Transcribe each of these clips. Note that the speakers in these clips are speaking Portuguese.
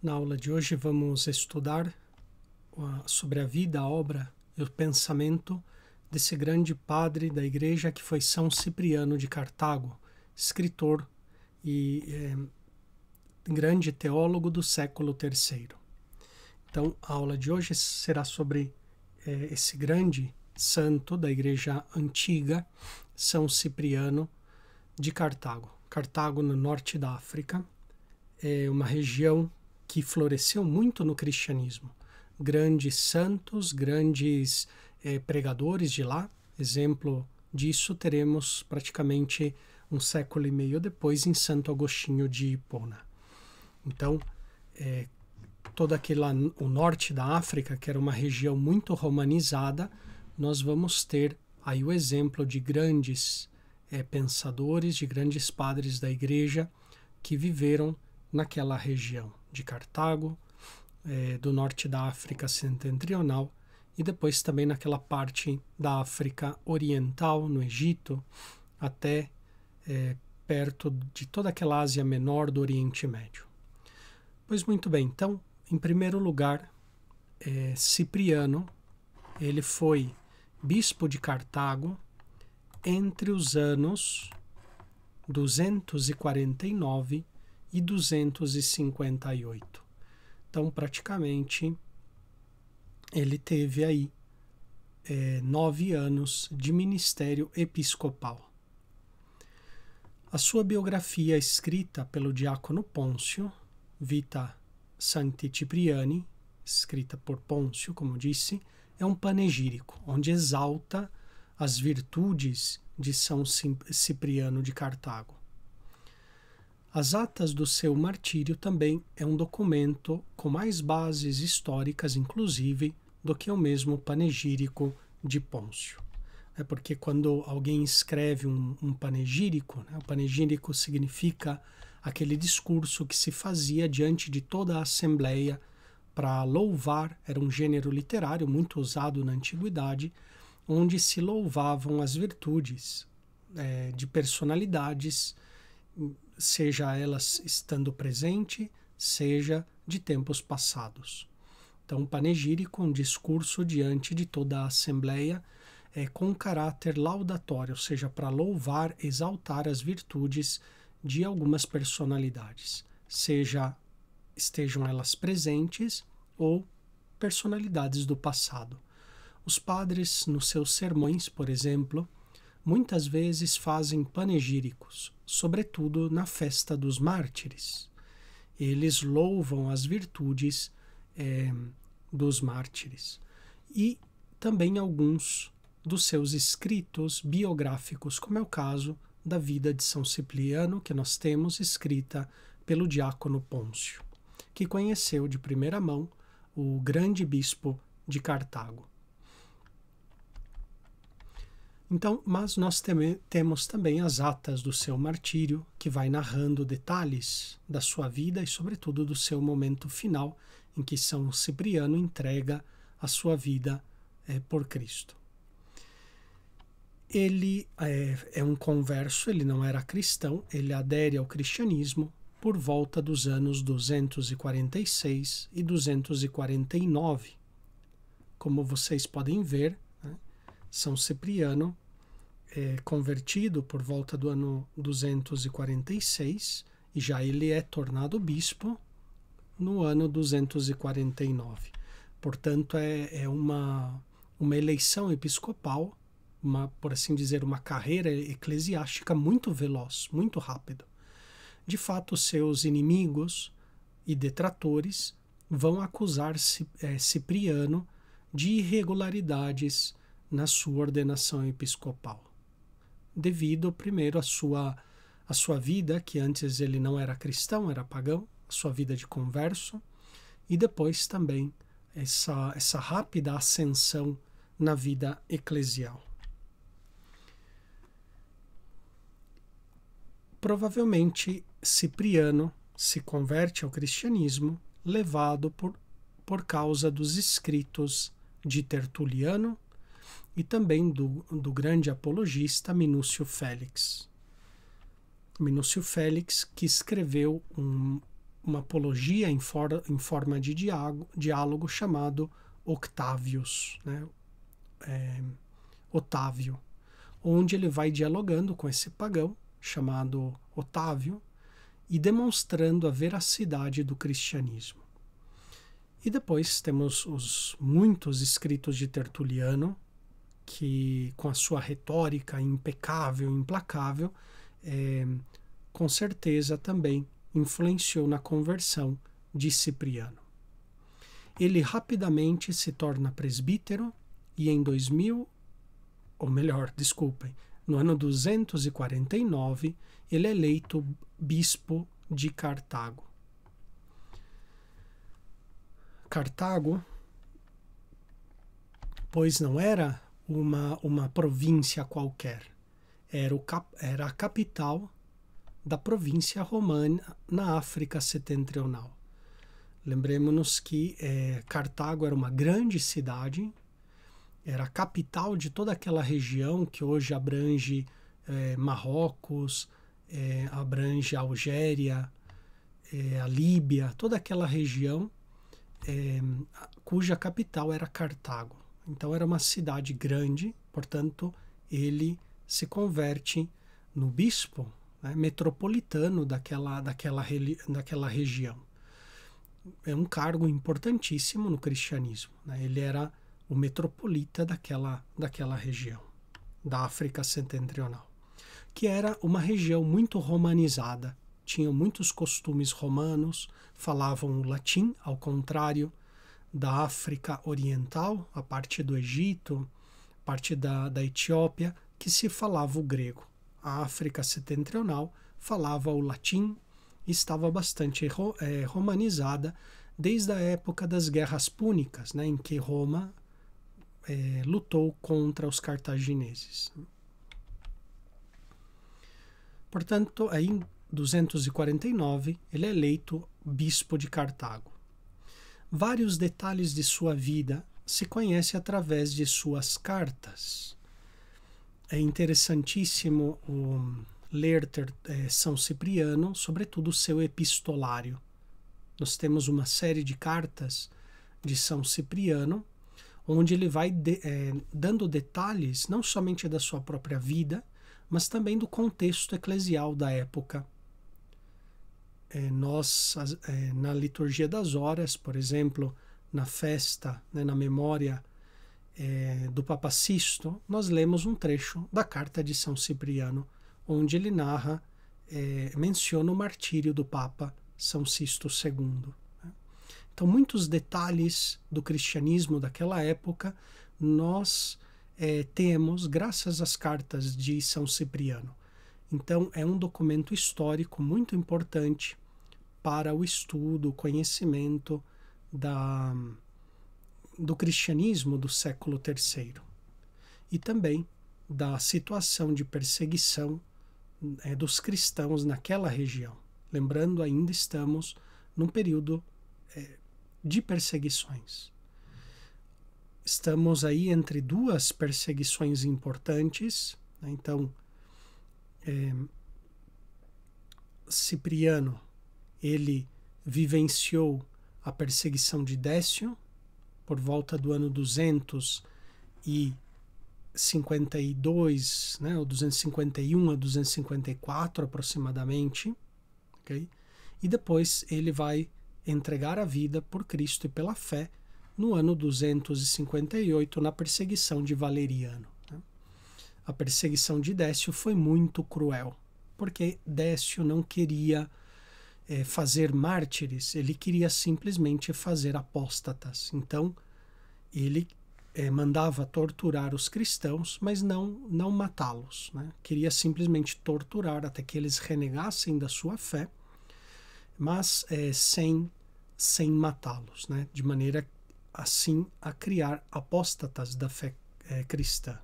Na aula de hoje vamos estudar sobre a vida, a obra e o pensamento desse grande padre da igreja que foi São Cipriano de Cartago, escritor e grande teólogo do século III. Então, a aula de hoje será sobre esse grande santo da igreja antiga, São Cipriano de Cartago. Cartago, no norte da África, é uma região que floresceu muito no cristianismo. Grandes santos, grandes pregadores de lá. Exemplo disso teremos praticamente um século e meio depois em Santo Agostinho de Hipona. Então, todo aquele lá, o norte da África, que era uma região muito romanizada, nós vamos ter aí o exemplo de grandes pensadores, de grandes padres da igreja que viveram naquela região de Cartago, do norte da África setentrional e depois também naquela parte da África oriental, no Egito, até perto de toda aquela Ásia Menor do Oriente Médio. Pois muito bem, então, em primeiro lugar, Cipriano, ele foi bispo de Cartago entre os anos 249 e 258. Então, praticamente, ele teve aí 9 anos de ministério episcopal. A sua biografia escrita pelo diácono Pôncio, Vita Sancti Cipriani, escrita por Pôncio, como disse, é um panegírico, onde exalta as virtudes de São Cipriano de Cartago. As atas do seu martírio também é um documento com mais bases históricas, inclusive, do que o mesmo panegírico de Pôncio. É porque quando alguém escreve um panegírico, o panegírico significa aquele discurso que se fazia diante de toda a assembleia para louvar, era um gênero literário muito usado na antiguidade, onde se louvavam as virtudes de personalidades, seja elas estando presente, seja de tempos passados. Então, panegírico, um discurso diante de toda a assembleia, com caráter laudatório, ou seja, para louvar, exaltar as virtudes de algumas personalidades, seja estejam elas presentes ou personalidades do passado. Os padres, nos seus sermões, por exemplo, muitas vezes fazem panegíricos, sobretudo na festa dos mártires. Eles louvam as virtudes dos mártires. E também alguns dos seus escritos biográficos, como é o caso da vida de São Cipriano, que nós temos escrita pelo diácono Pôncio, que conheceu de primeira mão o grande bispo de Cartago. Então, mas nós temos também as atas do seu martírio, que vai narrando detalhes da sua vida e, sobretudo, do seu momento final, em que São Cipriano entrega a sua vida por Cristo. Ele é um converso, ele não era cristão, ele adere ao cristianismo por volta dos anos 246 e 249. Como vocês podem ver, São Cipriano convertido por volta do ano 246 e já ele é tornado bispo no ano 249. Portanto, é uma eleição episcopal, por assim dizer, uma carreira eclesiástica muito veloz, muito rápido. De fato, seus inimigos e detratores vão acusar Cipriano de irregularidades na sua ordenação episcopal, devido primeiro à sua vida, que antes ele não era cristão, era pagão, a sua vida de converso, e depois também essa rápida ascensão na vida eclesial. Provavelmente Cipriano se converte ao cristianismo levado por causa dos escritos de Tertuliano e também do grande apologista Minúcio Félix. Minúcio Félix, que escreveu uma apologia em forma de diálogo chamado Octavius, né? Otávio, onde ele vai dialogando com esse pagão chamado Otávio e demonstrando a veracidade do cristianismo. E depois temos os muitos escritos de Tertuliano, que com a sua retórica impecável, implacável, com certeza também influenciou na conversão de Cipriano. Ele rapidamente se torna presbítero e em no ano 249, ele é eleito bispo de Cartago. Cartago, pois não era uma província qualquer, era a capital da província romana na África Setentrional. Lembremos-nos que Cartago era uma grande cidade, era a capital de toda aquela região que hoje abrange Marrocos, abrange a Algéria, a Líbia, toda aquela região cuja capital era Cartago. Então era uma cidade grande, portanto ele se converte no bispo, né, metropolitano daquela região. É um cargo importantíssimo no cristianismo, né? Ele era o metropolita daquela região, da África Setentrional, que era uma região muito romanizada, tinham muitos costumes romanos, falavam o latim, ao contrário da África Oriental, a parte do Egito, parte da Etiópia, que se falava o grego. A África Setentrional falava o latim e estava bastante romanizada desde a época das guerras púnicas, né, em que Roma lutou contra os cartagineses. Portanto, aí em 249, ele é eleito bispo de Cartago. Vários detalhes de sua vida se conhecem através de suas cartas. É interessantíssimo ler São Cipriano, sobretudo o seu epistolário. Nós temos uma série de cartas de São Cipriano, onde ele vai dando detalhes não somente da sua própria vida, mas também do contexto eclesial da época. Nós, na liturgia das horas, por exemplo, na festa, né, na memória do Papa Sisto, nós lemos um trecho da carta de São Cipriano, onde ele narra, menciona o martírio do Papa São Sisto II. Então, muitos detalhes do cristianismo daquela época nós temos graças às cartas de São Cipriano. Então, é um documento histórico muito importante para o estudo, o conhecimento do cristianismo do século III e também da situação de perseguição dos cristãos naquela região. Lembrando, ainda estamos num período de perseguições. Estamos aí entre duas perseguições importantes, né? Então, Cipriano, ele vivenciou a perseguição de Décio por volta do ano 252, né, ou 251 a 254 aproximadamente, okay? E depois ele vai entregar a vida por Cristo e pela fé no ano 258 na perseguição de Valeriano. Né? A perseguição de Décio foi muito cruel, porque Décio não queria fazer mártires, ele queria simplesmente fazer apóstatas. Então, ele mandava torturar os cristãos, mas não matá-los. Né? Queria simplesmente torturar até que eles renegassem da sua fé, mas sem matá-los, né? De maneira assim a criar apóstatas da fé cristã.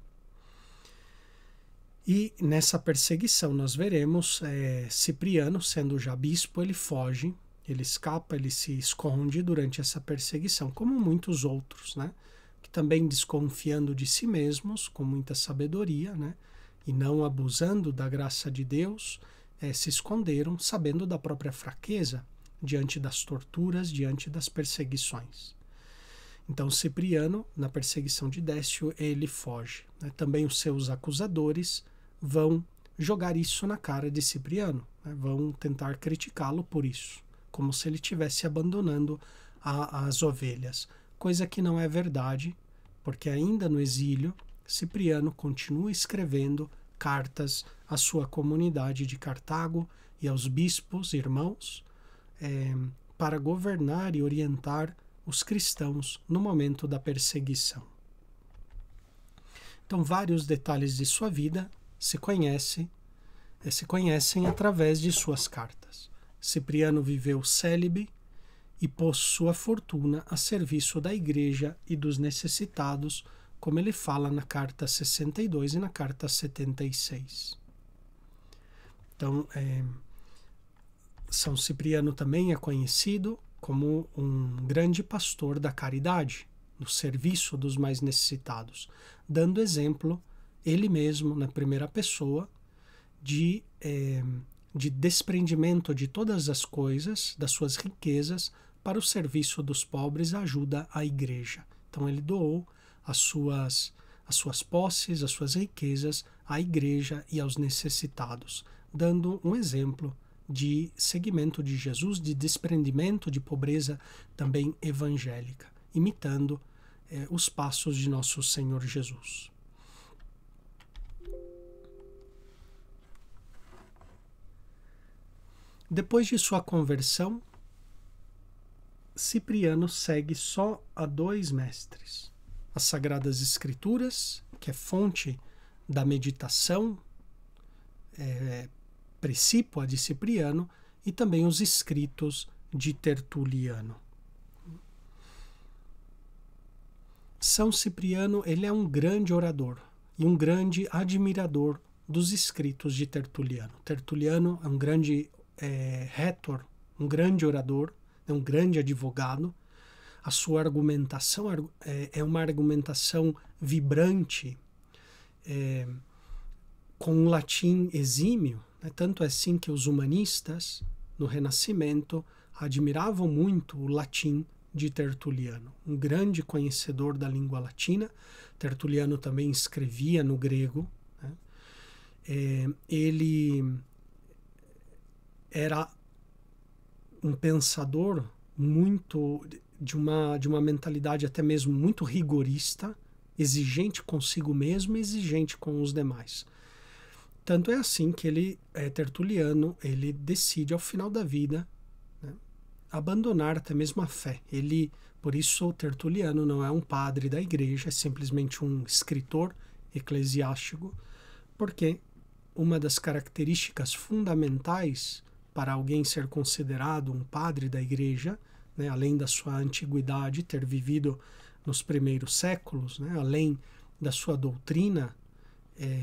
E nessa perseguição nós veremos Cipriano, sendo já bispo, ele foge, ele escapa, ele se esconde durante essa perseguição, como muitos outros, né? Que também desconfiando de si mesmos, com muita sabedoria, né? E não abusando da graça de Deus, se esconderam, sabendo da própria fraqueza diante das torturas, diante das perseguições. Então Cipriano, na perseguição de Décio, ele foge. Também os seus acusadores vão jogar isso na cara de Cipriano, vão tentar criticá-lo por isso, como se ele estivesse abandonando as ovelhas, coisa que não é verdade, porque ainda no exílio, Cipriano continua escrevendo cartas à sua comunidade de Cartago e aos bispos irmãos para governar e orientar os cristãos no momento da perseguição. Então, vários detalhes de sua vida se conhecem através de suas cartas. Cipriano viveu célibe e pôs sua fortuna a serviço da igreja e dos necessitados, como ele fala na carta 62 e na carta 76. Então, São Cipriano também é conhecido como um grande pastor da caridade, no serviço dos mais necessitados, dando exemplo, ele mesmo, na primeira pessoa, de desprendimento de todas as coisas, das suas riquezas, para o serviço dos pobres, a ajuda à igreja. Então ele doou as suas posses, as suas riquezas à igreja e aos necessitados, dando um exemplo de seguimento de Jesus, de desprendimento, de pobreza também evangélica, imitando os passos de nosso Senhor Jesus. Depois de sua conversão, Cipriano segue só a 2 mestres: as Sagradas Escrituras, que é fonte da meditação precípua de Cipriano, e também os escritos de Tertuliano. São Cipriano, ele é um grande orador e um grande admirador dos escritos de Tertuliano. Tertuliano é um grande retor, um grande orador, é um grande advogado. A sua argumentação é uma argumentação vibrante, com um latim exímio, tanto é assim que os humanistas, no Renascimento, admiravam muito o latim de Tertuliano. Um grande conhecedor da língua latina. Tertuliano também escrevia no grego. Ele era um pensador muito de uma mentalidade até mesmo muito rigorista, exigente consigo mesmo e exigente com os demais. Tanto é assim que Tertuliano, ele decide ao final da vida, abandonar até mesmo a fé. Por isso, Tertuliano não é um padre da igreja, é simplesmente um escritor eclesiástico, porque uma das características fundamentais para alguém ser considerado um padre da igreja, além da sua antiguidade, ter vivido nos primeiros séculos, além da sua doutrina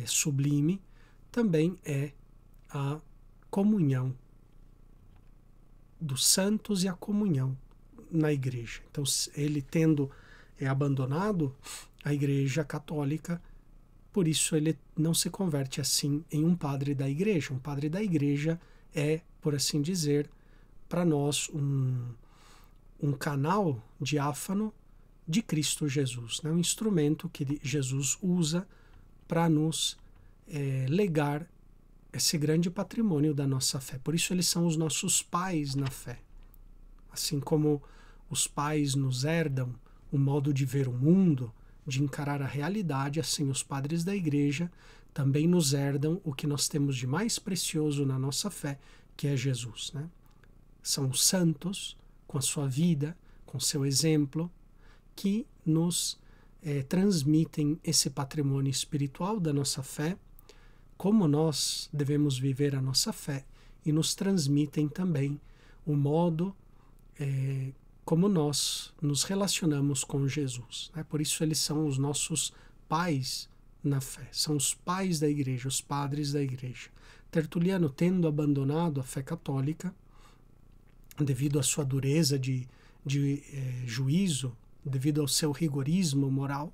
sublime, também é a comunhão dos santos e a comunhão na igreja. Então, ele tendo abandonado a igreja católica, por isso ele não se converte assim em um padre da igreja. Um padre da igreja é, por assim dizer, para nós um canal diáfano de Cristo Jesus, um instrumento que Jesus usa para nos legar esse grande patrimônio da nossa fé. Por isso eles são os nossos pais na fé. Assim como os pais nos herdam o modo de ver o mundo, de encarar a realidade, assim os padres da igreja também nos herdam o que nós temos de mais precioso na nossa fé, que é Jesus. São os santos, com a sua vida, com seu exemplo, que nos transmitem esse patrimônio espiritual da nossa fé, como nós devemos viver a nossa fé, e nos transmitem também o modo como nós nos relacionamos com Jesus. Por isso eles são os nossos pais na fé, são os pais da igreja, os padres da igreja. Tertuliano, tendo abandonado a fé católica, devido à sua dureza de juízo, devido ao seu rigorismo moral,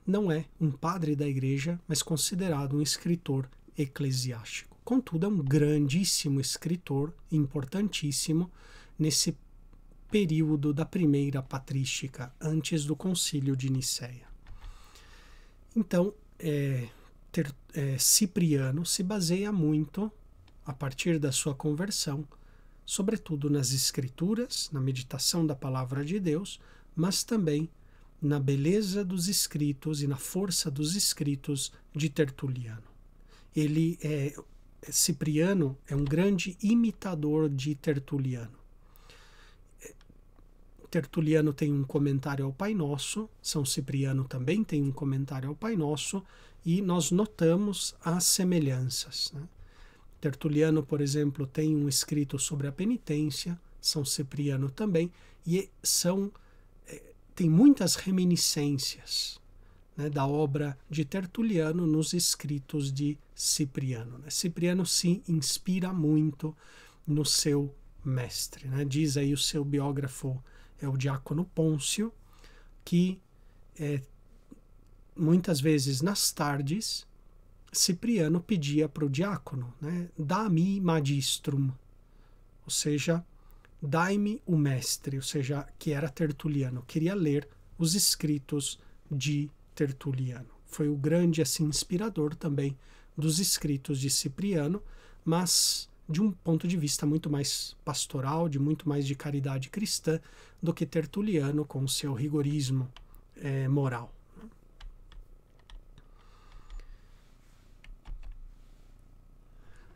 não é um padre da igreja, mas considerado um escritor eclesiástico, contudo é um grandíssimo escritor, importantíssimo, nesse período da primeira patrística, antes do concílio de Nicéia. Então, Cipriano se baseia muito, a partir da sua conversão, sobretudo nas escrituras, na meditação da palavra de Deus, mas também na beleza dos escritos e na força dos escritos de Tertuliano. Cipriano é um grande imitador de Tertuliano. Tertuliano tem um comentário ao Pai Nosso, São Cipriano também tem um comentário ao Pai Nosso, e nós notamos as semelhanças, né? Tertuliano, por exemplo, tem um escrito sobre a penitência, São Cipriano também, e tem muitas reminiscências, né, da obra de Tertuliano nos escritos de Cipriano, né? Cipriano se inspira muito no seu mestre, né? Diz aí o seu biógrafo, o diácono Pôncio, que muitas vezes nas tardes Cipriano pedia para o diácono, né, dá-me magistrum, ou seja, dai-me o mestre, ou seja, que era Tertuliano. Queria ler os escritos de Tertuliano. Foi o grande inspirador também dos escritos de Cipriano, mas de um ponto de vista muito mais pastoral, de muito mais de caridade cristã, do que Tertuliano com seu rigorismo moral.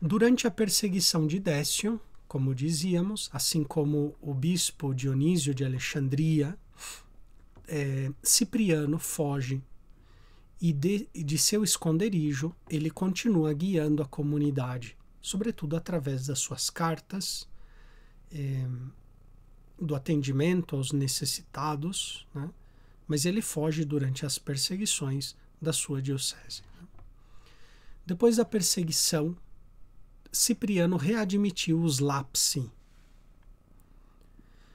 Durante a perseguição de Décio, como dizíamos, assim como o bispo Dionísio de Alexandria, Cipriano foge e de seu esconderijo ele continua guiando a comunidade, sobretudo através das suas cartas, do atendimento aos necessitados, né? Mas ele foge durante as perseguições da sua diocese. Depois da perseguição, Cipriano readmitiu os lapsi,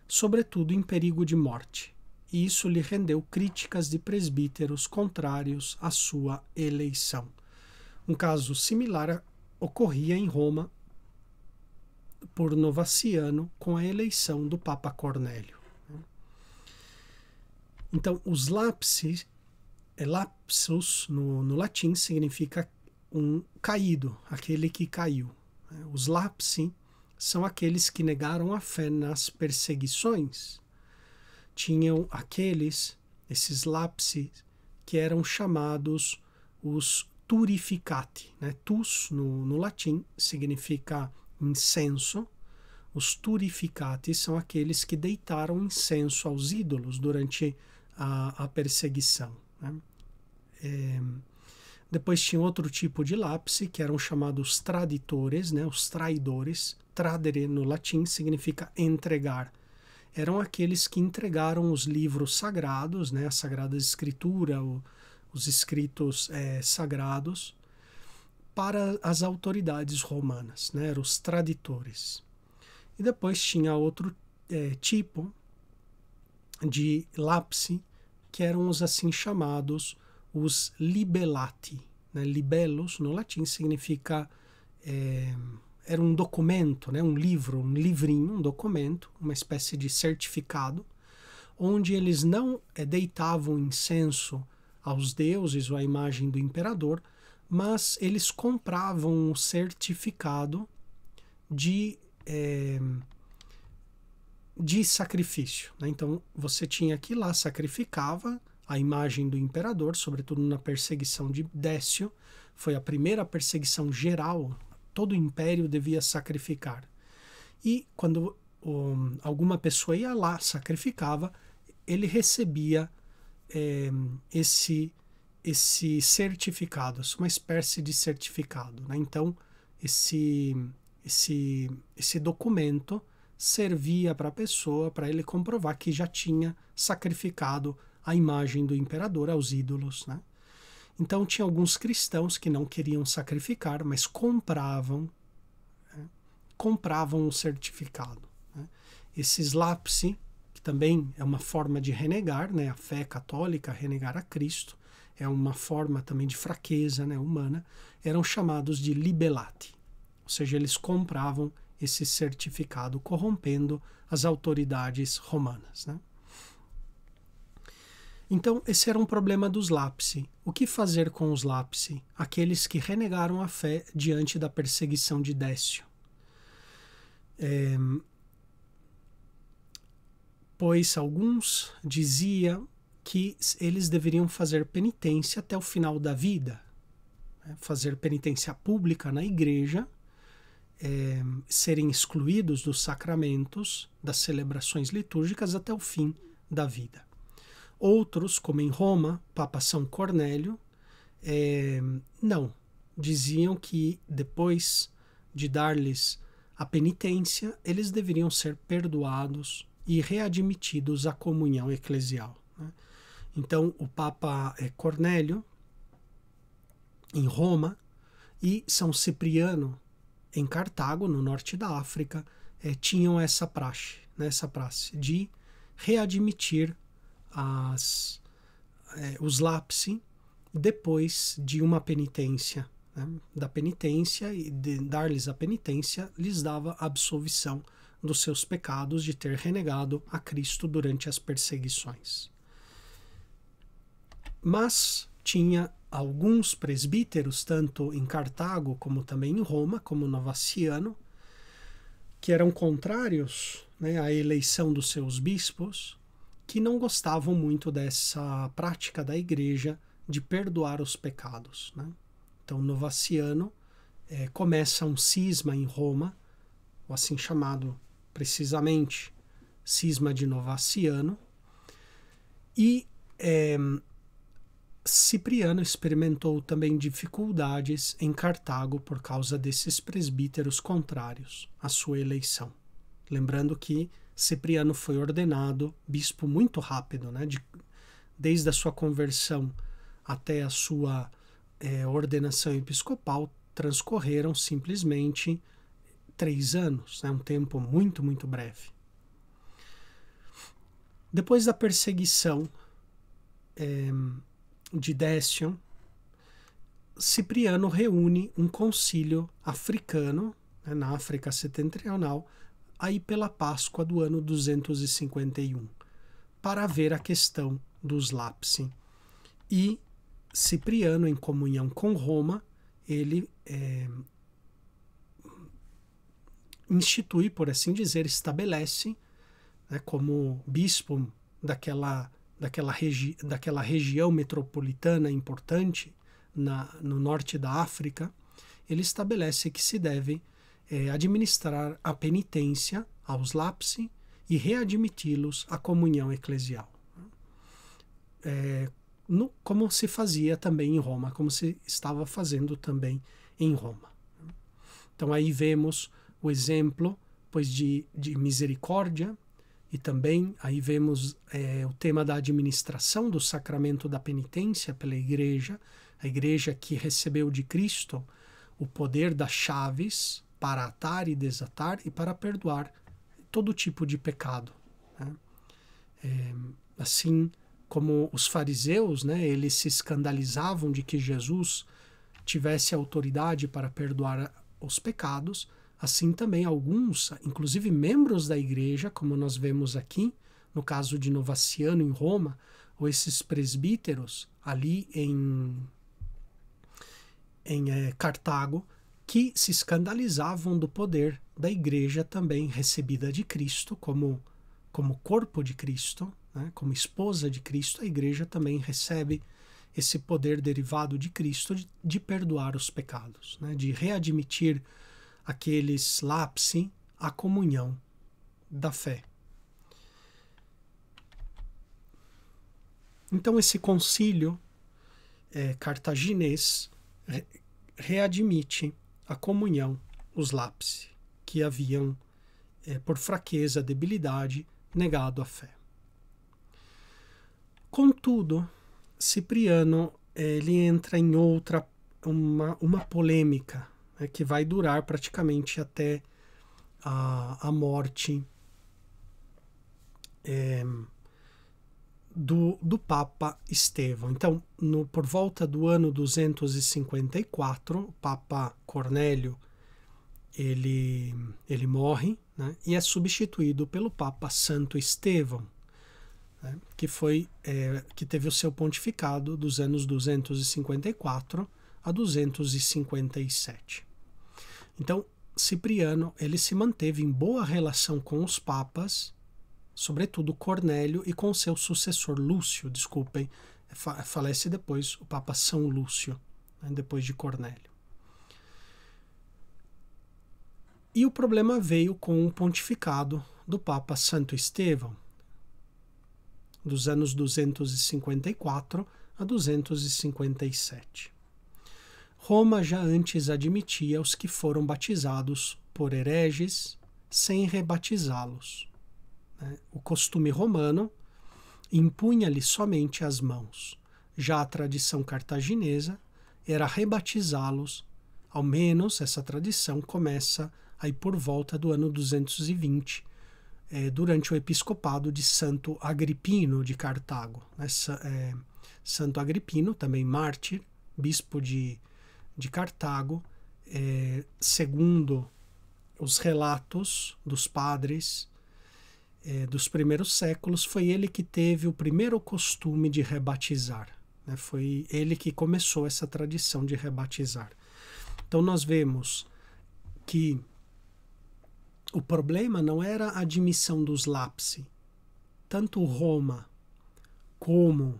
sobretudo em perigo de morte, e isso lhe rendeu críticas de presbíteros contrários à sua eleição. Um caso similar ocorria em Roma por Novaciano com a eleição do Papa Cornélio. Então, os lapsus no latim significa um caído, aquele que caiu. Os lapsi são aqueles que negaram a fé nas perseguições. Tinham esses lapsi, que eram chamados os turificati, né? Tus, no latim, significa incenso. Os turificati são aqueles que deitaram incenso aos ídolos durante a perseguição, né? Depois tinha outro tipo de lapsi, que eram chamados traditores, né? Os traidores. Tradere, no latim, significa entregar. Eram aqueles que entregaram os livros sagrados, né? A Sagrada Escritura, os escritos sagrados, para as autoridades romanas, né? Eram os traditores. E depois tinha outro tipo de lapsi, que eram os assim chamados os libellati, né? Libellus no latim significa era um documento, né? Um livro, um livrinho, um documento, uma espécie de certificado, onde eles não deitavam incenso aos deuses ou à imagem do imperador, mas eles compravam um certificado de sacrifício, né? Então você tinha que ir lá, sacrificava a imagem do imperador, sobretudo na perseguição de Décio. Foi a primeira perseguição geral, todo o império devia sacrificar. E quando alguma pessoa ia lá, sacrificava, ele recebia esse certificado, uma espécie de certificado, né? Então esse documento servia para a pessoa, para ele comprovar que já tinha sacrificado a imagem do imperador aos ídolos, né? Então tinha alguns cristãos que não queriam sacrificar, mas compravam o certificado, né? Esses lapsi, que também é uma forma de renegar, né, a fé católica, renegar a Cristo, é uma forma também de fraqueza, né, humana, eram chamados de libellati. ou seja, eles compravam esse certificado, corrompendo as autoridades romanas, né? Então, esse era um problema dos Lapsi. O que fazer com os Lapsi? Aqueles que renegaram a fé diante da perseguição de Décio. Pois alguns diziam que eles deveriam fazer penitência até o final da vida, né? Fazer penitência pública na igreja, serem excluídos dos sacramentos, das celebrações litúrgicas até o fim da vida. Outros, como em Roma, Papa São Cornélio, não. Diziam que depois de dar-lhes a penitência, eles deveriam ser perdoados e readmitidos à comunhão eclesial, né? Então, o Papa Cornélio, em Roma, e São Cipriano, em Cartago, no norte da África, tinham essa praxe de readmitir os Lapsi depois de uma penitência, né? Da penitência, e de dar-lhes a penitência lhes dava absolvição dos seus pecados de ter renegado a Cristo durante as perseguições. Mas tinha alguns presbíteros, tanto em Cartago como também em Roma, como Novaciano, que eram contrários, né, à eleição dos seus bispos, que não gostavam muito dessa prática da igreja de perdoar os pecados, né? Então, Novaciano começa um cisma em Roma, o assim chamado, precisamente, cisma de Novaciano, e Cipriano experimentou também dificuldades em Cartago por causa desses presbíteros contrários à sua eleição. Lembrando que Cipriano foi ordenado bispo muito rápido, né? Desde a sua conversão até a sua ordenação episcopal transcorreram simplesmente 3 anos, né? Um tempo muito, muito breve. Depois da perseguição de Décio, Cipriano reúne um concílio africano, né, na África Setentrional, aí pela Páscoa do ano 251, para ver a questão dos Lapsi. E Cipriano, em comunhão com Roma, ele institui, por assim dizer, estabelece, né, como bispo daquela região metropolitana importante no norte da África, ele estabelece que se deve administrar a penitência aos Lapsi e readmiti-los à comunhão eclesial. Como se fazia também em Roma, como se estava fazendo também em Roma. Então aí vemos o exemplo, pois, de misericórdia, e também aí vemos o tema da administração do sacramento da penitência pela igreja, a igreja que recebeu de Cristo o poder das chaves para atar e desatar e para perdoar todo tipo de pecado, né? Assim como os fariseus, né, eles se escandalizavam de que Jesus tivesse autoridade para perdoar os pecados, assim também alguns, inclusive membros da igreja, como nós vemos aqui, no caso de Novaciano em Roma, ou esses presbíteros ali em Cartago, que se escandalizavam do poder da igreja também recebida de Cristo, como corpo de Cristo, né, como esposa de Cristo. A igreja também recebe esse poder derivado de Cristo de perdoar os pecados, né, de readmitir aqueles Lapsi à comunhão da fé. Então esse concílio cartaginês readmite a comunhão os Lapsi, que haviam, por fraqueza, debilidade, negado a fé. Contudo, Cipriano ele entra em uma polêmica, né, que vai durar praticamente até a morte do Papa Estevão. Então, por volta do ano 254, o Papa Cornélio ele morre, né, e é substituído pelo Papa Santo Estevão, né, que teve o seu pontificado dos anos 254 a 257. Então, Cipriano ele se manteve em boa relação com os papas, sobretudo Cornélio, e com seu sucessor Lúcio, desculpem, falece depois o Papa São Lúcio, né, depois de Cornélio. E o problema veio com o pontificado do Papa Santo Estevão, dos anos 254 a 257. Roma já antes admitia os que foram batizados por hereges sem rebatizá-los. O costume romano impunha-lhe somente as mãos. Já a tradição cartaginesa era rebatizá-los. Ao menos essa tradição começa aí por volta do ano 220, durante o episcopado de Santo Agripino de Cartago. Santo Agripino, também mártir, bispo de Cartago, segundo os relatos dos padres dos primeiros séculos, foi ele que teve o primeiro costume de rebatizar. Né? Foi ele que começou essa tradição de rebatizar. Então nós vemos que o problema não era a admissão dos lapsi. Tanto Roma como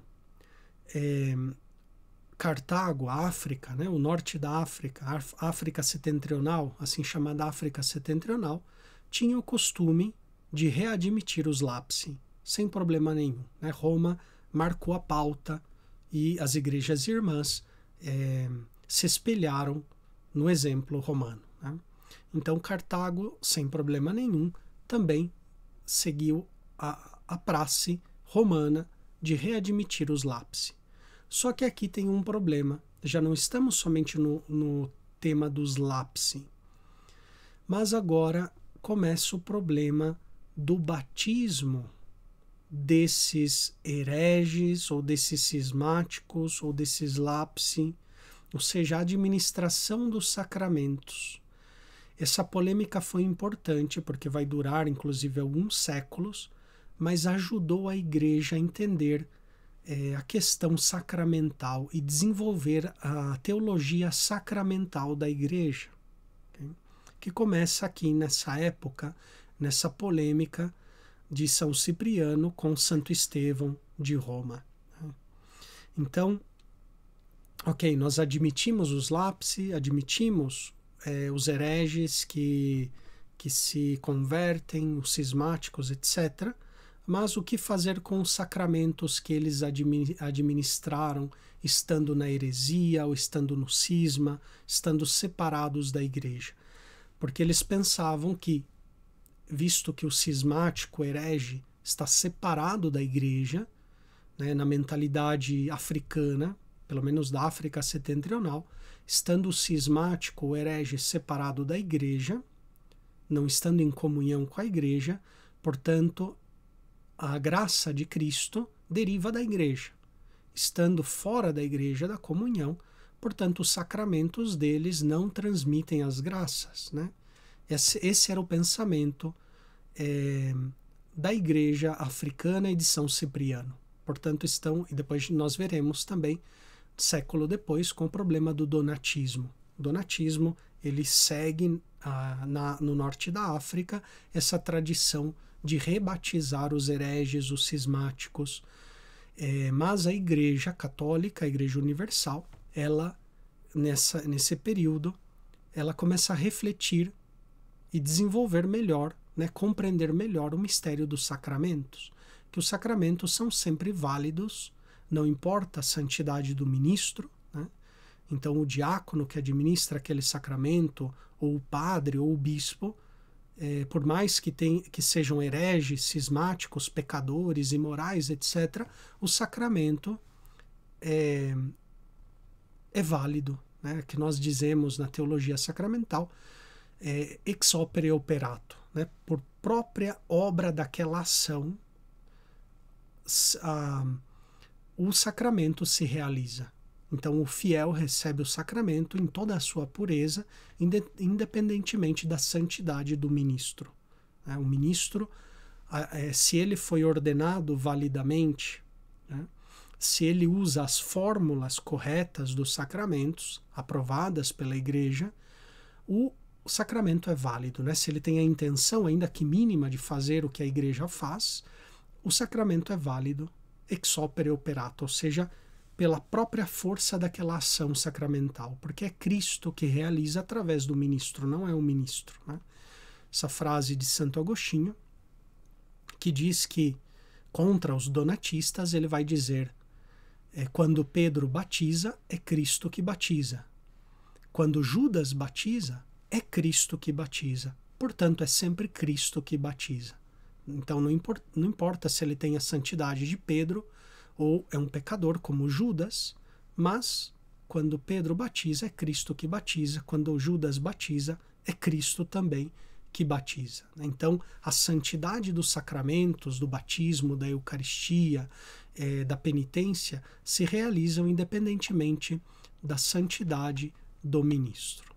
Cartago, a África, né, o norte da África, a África setentrional, assim chamada África setentrional, tinha o costume de readmitir os lapsi, sem problema nenhum. Né? Roma marcou a pauta e as igrejas irmãs se espelharam no exemplo romano. Né? Então Cartago, sem problema nenhum, também seguiu a praxe romana de readmitir os lapsi. Só que aqui tem um problema. Já não estamos somente no tema dos lapsi, mas agora começa o problema do batismo desses hereges, ou desses cismáticos, ou desses lapsi, ou seja, a administração dos sacramentos. Essa polêmica foi importante porque vai durar inclusive alguns séculos, mas ajudou a igreja a entender a questão sacramental e desenvolver a teologia sacramental da igreja, okay? Que começa aqui nessa época, nessa polêmica de São Cipriano com Santo Estevão de Roma. Então, ok, nós admitimos os lapsi, admitimos os hereges que se convertem, os cismáticos, etc., mas o que fazer com os sacramentos que eles administraram, estando na heresia, ou estando no cisma, estando separados da igreja? Porque eles pensavam que, visto que o cismático, o herege, está separado da igreja, né, na mentalidade africana, pelo menos da África setentrional, estando o cismático, o herege, separado da igreja, não estando em comunhão com a igreja, portanto, a graça de Cristo deriva da igreja. Estando fora da igreja, da comunhão, portanto, os sacramentos deles não transmitem as graças. Né? Esse era o pensamento da igreja africana e de São Cipriano. Portanto, e depois nós veremos também, século depois, com o problema do donatismo. O donatismo, ele segue no norte da África essa tradição de rebatizar os hereges, os cismáticos, mas a Igreja Católica, a Igreja Universal, ela, nesse período, ela começa a refletir e desenvolver melhor, né, compreender melhor o mistério dos sacramentos, que os sacramentos são sempre válidos, não importa a santidade do ministro, né? Então o diácono que administra aquele sacramento, ou o padre, ou o bispo, por mais que sejam hereges, cismáticos, pecadores, imorais, etc., o sacramento é válido, né? Que nós dizemos na teologia sacramental, ex opere operato, né? Por própria obra daquela ação, o sacramento se realiza. Então o fiel recebe o sacramento em toda a sua pureza, independentemente da santidade do ministro. O ministro, se ele foi ordenado validamente, se ele usa as fórmulas corretas dos sacramentos, aprovadas pela Igreja, o sacramento é válido. Se ele tem a intenção, ainda que mínima, de fazer o que a Igreja faz, o sacramento é válido ex opere operato, ou seja, pela própria força daquela ação sacramental, porque é Cristo que realiza através do ministro, não é o ministro. Essa frase de Santo Agostinho, que diz que, contra os donatistas, ele vai dizer: quando Pedro batiza, é Cristo que batiza. Quando Judas batiza, é Cristo que batiza. Portanto, é sempre Cristo que batiza. Então, não importa se ele tem a santidade de Pedro ou é um pecador como Judas, mas quando Pedro batiza, é Cristo que batiza. Quando Judas batiza, é Cristo também que batiza. Então, a santidade dos sacramentos, do batismo, da Eucaristia, da penitência, se realizam independentemente da santidade do ministro.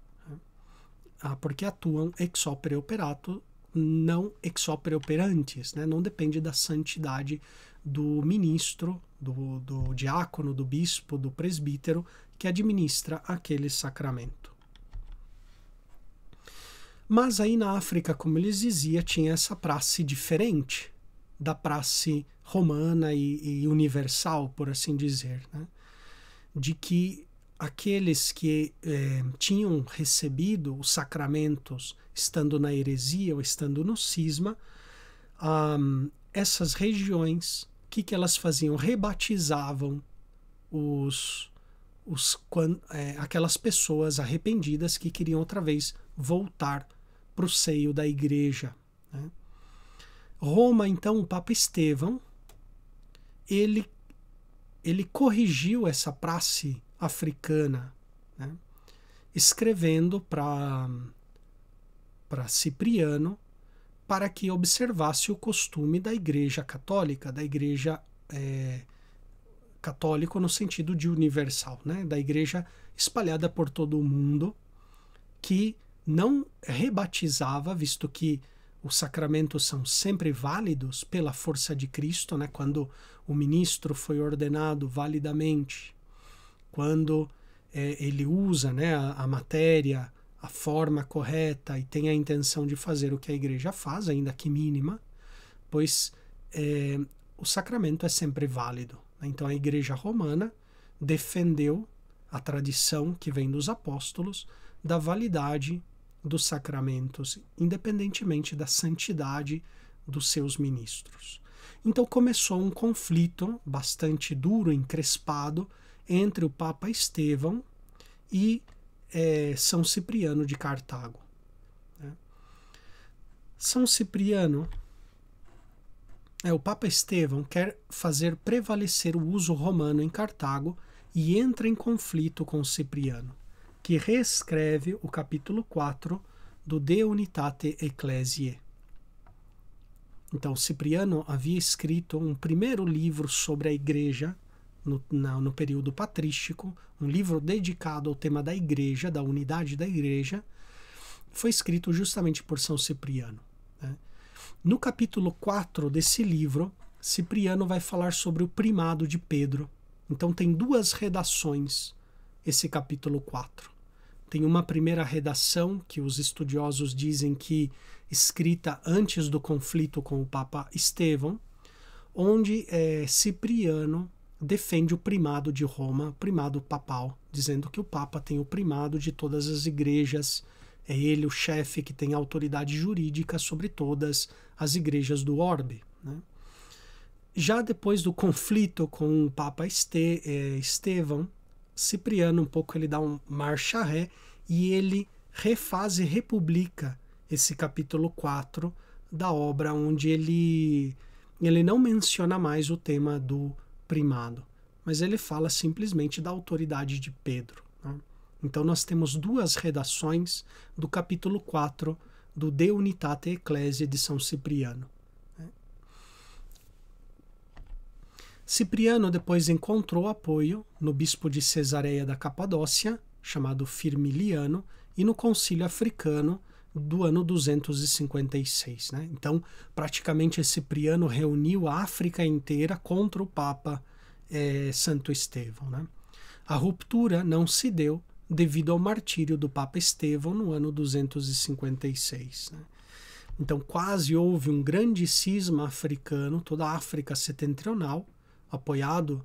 Porque atuam ex opere operato, não ex opere operantes, não depende da santidade do ministro, do diácono, do bispo, do presbítero que administra aquele sacramento. Mas aí na África, como eles diziam, tinha essa praxe diferente da praxe romana e universal, por assim dizer, de que aqueles que tinham recebido os sacramentos estando na heresia ou estando no cisma, essas regiões, o que elas faziam? Rebatizavam aquelas pessoas arrependidas que queriam outra vez voltar para o seio da Igreja. Roma, então, o Papa Estevão, ele corrigiu essa praxe africana, escrevendo para Cipriano para que observasse o costume da Igreja Católica, da Igreja católico no sentido de universal, da Igreja espalhada por todo o mundo, que não rebatizava, visto que os sacramentos são sempre válidos pela força de Cristo, quando o ministro foi ordenado validamente, quando ele usa a matéria, a forma correta e tem a intenção de fazer o que a Igreja faz, ainda que mínima, pois o sacramento é sempre válido. Então a Igreja Romana defendeu a tradição que vem dos apóstolos da validade dos sacramentos, independentemente da santidade dos seus ministros. Então começou um conflito bastante duro, encrespado, entre o Papa Estevão e São Cipriano de Cartago. São Cipriano, o Papa Estevão quer fazer prevalecer o uso romano em Cartago e entra em conflito com Cipriano, que reescreve o capítulo 4 do De Unitate Ecclesiae. Então, Cipriano havia escrito um primeiro livro sobre a Igreja no período patrístico, um livro dedicado ao tema da Igreja, da unidade da Igreja, foi escrito justamente por São Cipriano. No capítulo 4 desse livro, Cipriano vai falar sobre o primado de Pedro. Então tem duas redações esse capítulo 4. Tem uma primeira redação que os estudiosos dizem que escrita antes do conflito com o Papa Estevão, onde Cipriano defende o primado de Roma, o primado papal, dizendo que o Papa tem o primado de todas as igrejas, é ele o chefe que tem autoridade jurídica sobre todas as igrejas do orbe. Já depois do conflito com o Papa Estevão, Cipriano ele dá um marcha ré e ele refaz e republica esse capítulo 4 da obra, onde ele não menciona mais o tema do primado, mas ele fala simplesmente da autoridade de Pedro. Então nós temos duas redações do capítulo 4 do De Unitate Ecclesiae de São Cipriano. Cipriano depois encontrou apoio no bispo de Cesareia da Capadócia, chamado Firmiliano, e no Concílio Africano do ano 256. Né? Então, praticamente Cipriano reuniu a África inteira contra o Papa Santo Estevão. Né? A ruptura não se deu devido ao martírio do Papa Estevão no ano 256. Né? Então, quase houve um grande cisma africano, toda a África setentrional, apoiado,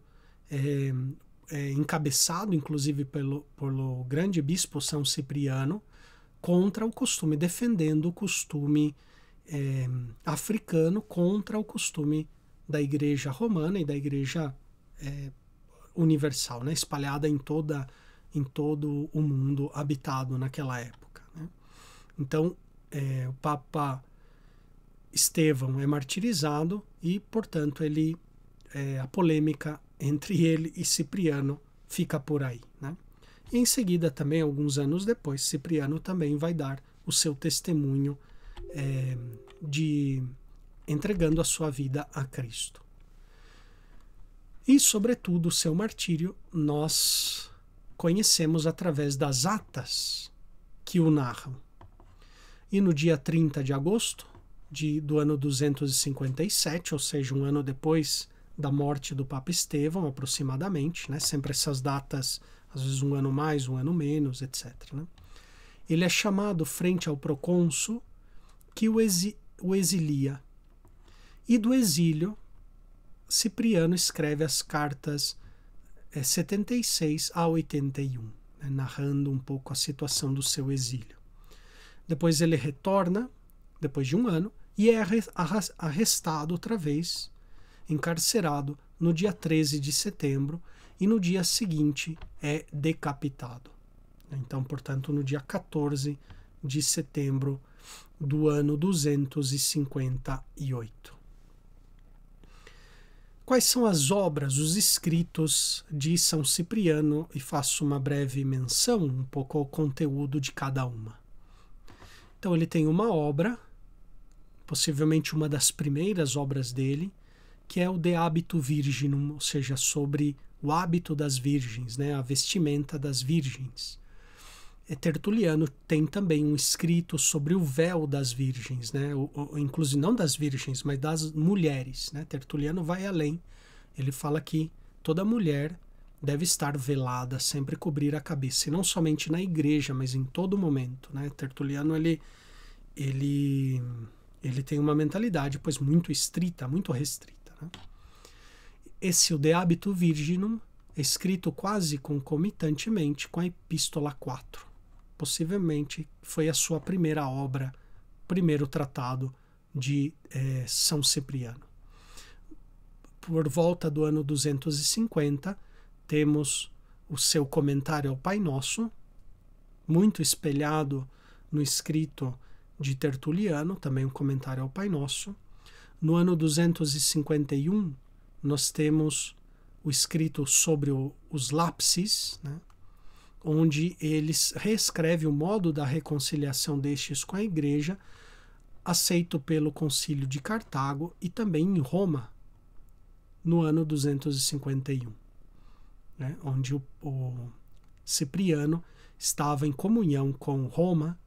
encabeçado inclusive pelo grande bispo São Cipriano, contra o costume, defendendo o costume africano contra o costume da Igreja Romana e da Igreja universal, né, espalhada em todo o mundo habitado naquela época. Né? Então, o Papa Estevão é martirizado e, portanto, a polêmica entre ele e Cipriano fica por aí. Né? E em seguida, também, alguns anos depois, Cipriano também vai dar o seu testemunho entregando a sua vida a Cristo. E, sobretudo, o seu martírio nós conhecemos através das atas que o narram. E no dia 30 de agosto do ano 257, ou seja, um ano depois da morte do Papa Estevão, aproximadamente, né? Sempre essas datas, às vezes um ano mais, um ano menos, etc. Né? Ele é chamado frente ao procônsul que o exilia. E do exílio, Cipriano escreve as cartas 76 a 81, né? Narrando um pouco a situação do seu exílio. Depois ele retorna, depois de um ano, e é arrestado outra vez, encarcerado no dia 13 de setembro, e no dia seguinte é decapitado. Então, portanto, no dia 14 de setembro do ano 258. Quais são as obras, os escritos de São Cipriano? E faço uma breve menção, um pouco ao conteúdo de cada uma. Então, ele tem uma obra, possivelmente uma das primeiras obras dele, que é o De Habitu Virginum, ou seja, sobre o hábito das virgens, né, a vestimenta das virgens. Tertuliano tem também um escrito sobre o véu das virgens, né, inclusive não das virgens, mas das mulheres. Né? Tertuliano vai além, ele fala que toda mulher deve estar velada, sempre cobrir a cabeça, e não somente na igreja, mas em todo momento. Né? Tertuliano ele tem uma mentalidade pois muito estrita, muito restrita. Né? O De Habitu Virginum é escrito quase concomitantemente com a Epístola 4. Possivelmente foi a sua primeira obra, primeiro tratado de São Cipriano. Por volta do ano 250, temos o seu comentário ao Pai Nosso, muito espelhado no escrito de Tertuliano, também um comentário ao Pai Nosso. No ano 251, nós temos o escrito sobre os lapsis, né? Onde ele reescreve o modo da reconciliação destes com a Igreja, aceito pelo Concílio de Cartago e também em Roma, no ano 251, né? Onde o Cipriano estava em comunhão com Roma,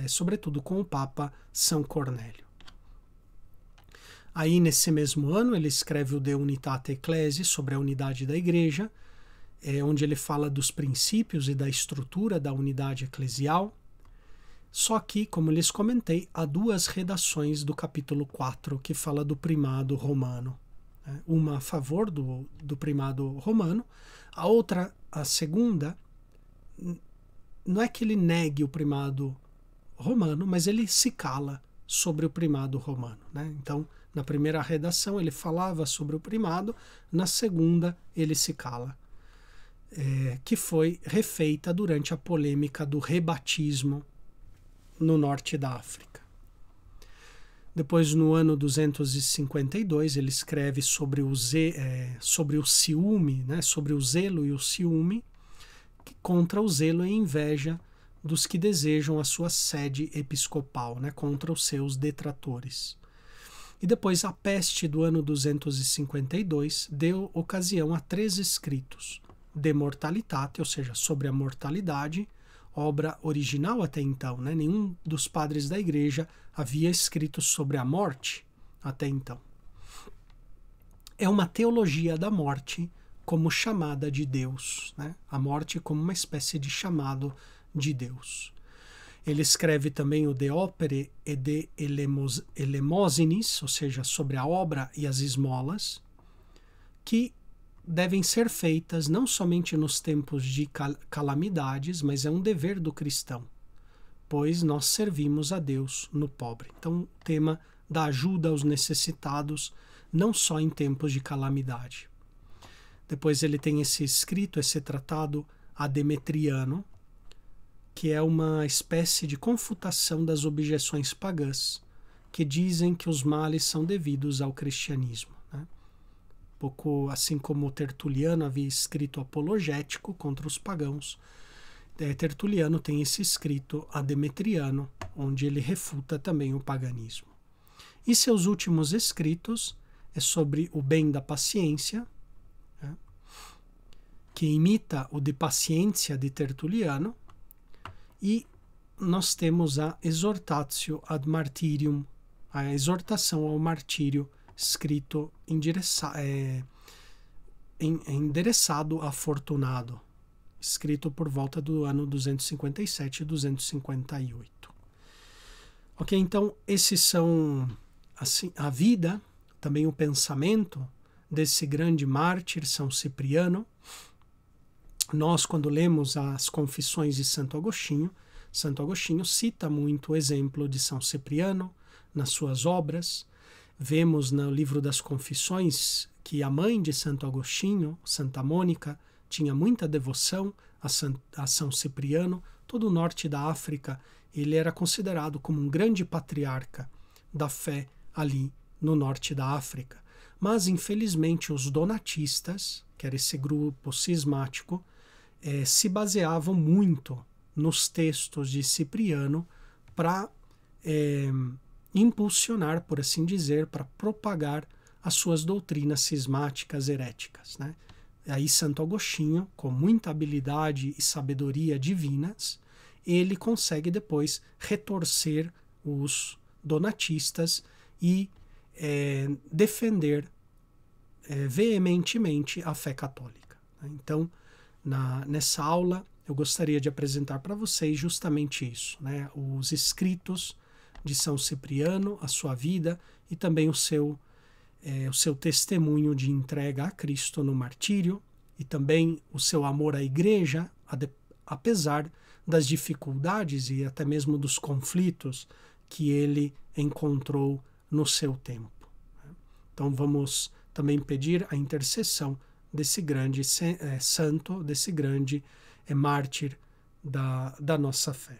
sobretudo com o Papa São Cornélio. Aí, nesse mesmo ano, ele escreve o De Unitate Ecclesiae, sobre a unidade da Igreja, onde ele fala dos princípios e da estrutura da unidade eclesial. Só que, como lhes comentei, há duas redações do capítulo 4 que fala do primado romano. Né? Uma a favor do primado romano, a outra, a segunda, não é que ele negue o primado romano, mas ele se cala sobre o primado romano. Né? Então, na primeira redação ele falava sobre o primado, na segunda ele se cala. Que foi refeita durante a polêmica do rebatismo no norte da África. Depois, no ano 252, ele escreve sobre o ciúme, né, sobre o zelo e o ciúme, contra o zelo e inveja dos que desejam a sua sede episcopal, né, contra os seus detratores. E depois a peste do ano 252 deu ocasião a 3 escritos: De Mortalitate, ou seja, sobre a mortalidade, obra original até então, né? Nenhum dos padres da igreja havia escrito sobre a morte até então. É uma teologia da morte como chamada de Deus, né? A morte como uma espécie de chamado de Deus. Ele escreve também o De Opere e de Elemosinis, ou seja, sobre a obra e as esmolas, que devem ser feitas não somente nos tempos de calamidades, mas é um dever do cristão, pois nós servimos a Deus no pobre. Então, o tema da ajuda aos necessitados, não só em tempos de calamidade. Depois ele tem esse escrito, esse tratado Ademetriano, que é uma espécie de confutação das objeções pagãs, que dizem que os males são devidos ao cristianismo, né? Pouco assim como Tertuliano havia escrito apologético contra os pagãos, Tertuliano tem esse escrito Ademetriano, onde ele refuta também o paganismo. E seus últimos escritos é sobre o bem da paciência, né? Que imita o de Paciência de Tertuliano. E nós temos a Exhortatio ad Martyrium, a exortação ao martírio, escrito endereçado a Fortunado, escrito por volta do ano 257 e 258. Ok, então esses são assim, a vida, também o pensamento desse grande mártir, São Cipriano. Nós, quando lemos as Confissões de Santo Agostinho cita muito o exemplo de São Cipriano nas suas obras. Vemos no livro das Confissões que a mãe de Santo Agostinho, Santa Mônica, tinha muita devoção a São Cipriano. Todo o norte da África, ele era considerado como um grande patriarca da fé ali no norte da África. Mas, infelizmente, os donatistas, que era esse grupo cismático, se baseavam muito nos textos de Cipriano para impulsionar, por assim dizer, para propagar as suas doutrinas cismáticas heréticas, né? Aí Santo Agostinho, com muita habilidade e sabedoria divinas, ele consegue depois retorcer os donatistas e defender veementemente a fé católica, né? Então, nessa aula, eu gostaria de apresentar para vocês justamente isso, né? Os escritos de São Cipriano, a sua vida e também o seu testemunho de entrega a Cristo no martírio e também o seu amor à igreja, apesar das dificuldades e até mesmo dos conflitos que ele encontrou no seu tempo. Então vamos também pedir a intercessão desse grande santo, desse grande mártir da nossa fé.